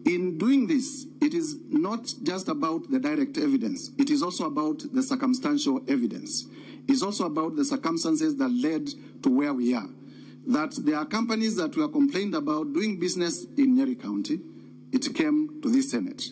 In doing this, it is not just about the direct evidence. It is also about the circumstantial evidence. It's also about the circumstances that led to where we are. That there are companies that were complained about doing business in Nyeri County. It came to this Senate.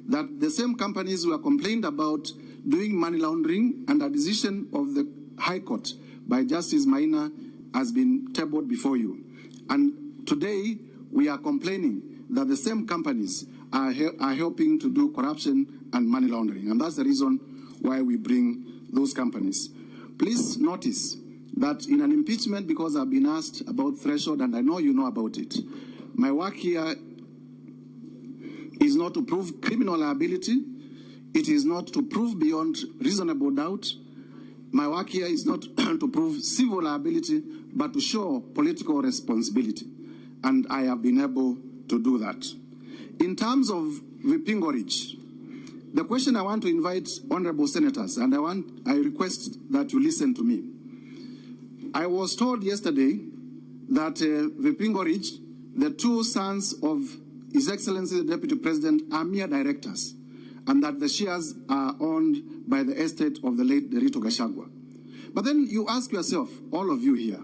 That the same companies were complained about doing money laundering, and a decision of the High Court by Justice Maina has been tabled before you. And today we are complaining that the same companies are helping to do corruption and money laundering. And that's the reason why we bring those companies. Please notice that in an impeachment, because I've been asked about threshold, and I know you know about it, my work here is not to prove criminal liability. It is not to prove beyond reasonable doubt. My work here is not to prove civil liability, but to show political responsibility. And I have been able to do that. In terms of Vipingo Ridge, the question I want to invite honorable senators, and I request that you listen to me. I was told yesterday that Vipingo Ridge, the two sons of His Excellency the Deputy President, are mere directors, and that the shares are owned by the estate of the late Derito Gachagua. But then you ask yourself, all of you here,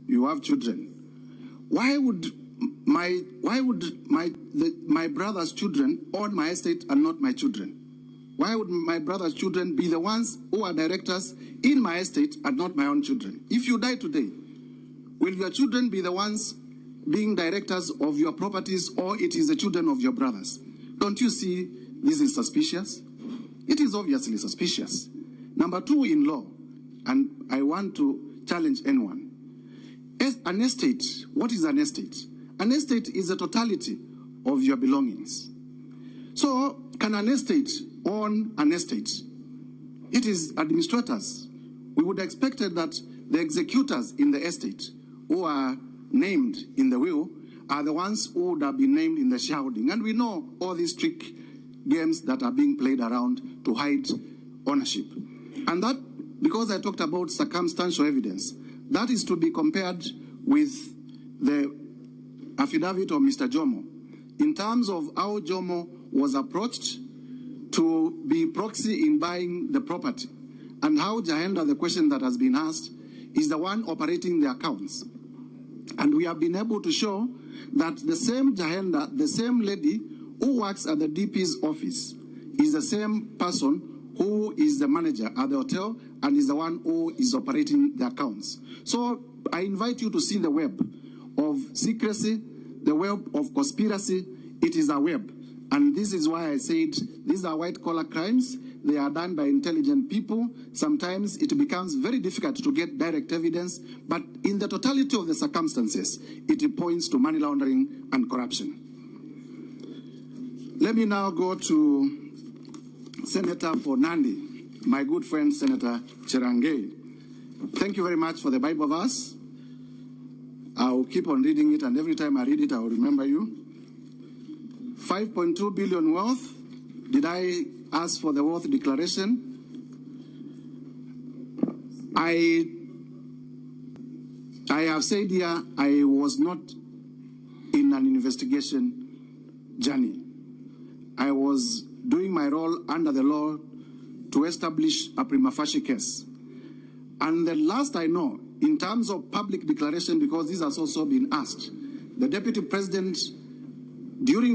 you have children, why would my brother's children own my estate and not my children? Why would my brother's children be the ones who are directors in my estate and not my own children? If you die today, will your children be the ones being directors of your properties, or it is the children of your brothers? Don't you see this is suspicious? It is obviously suspicious. Number two, in law, and I want to challenge anyone. An estate, what is an estate? An estate is the totality of your belongings. So, can an estate own an estate? It is administrators. We would expect that the executors in the estate who are named in the will are the ones who would have been named in the shareholding. And we know all these trick games that are being played around to hide ownership. And that, because I talked about circumstantial evidence, that is to be compared with the affidavit of Mr. Jomo, in terms of how Jomo was approached to be proxy in buying the property, and how Jahenda, the question that has been asked, is the one operating the accounts. And we have been able to show that the same Jahenda, the same lady who works at the DP's office, is the same person who is the manager at the hotel and is the one who is operating the accounts. So I invite you to see the web of secrecy, the web of conspiracy. It is a web. And this is why I said these are white-collar crimes. They are done by intelligent people. Sometimes it becomes very difficult to get direct evidence, but in the totality of the circumstances, it points to money laundering and corruption. Let me now go to Senator for Nandi, my good friend Senator Cherangei. Thank you very much for the Bible verse. I will keep on reading it, and every time I read it, I will remember you. 5.2 billion worth. Did I ask for the worth declaration? I have said here I was not in an investigation journey. I was doing my role under the law to establish a prima facie case. And the last I know, in terms of public declaration, because this has also been asked, the Deputy President, during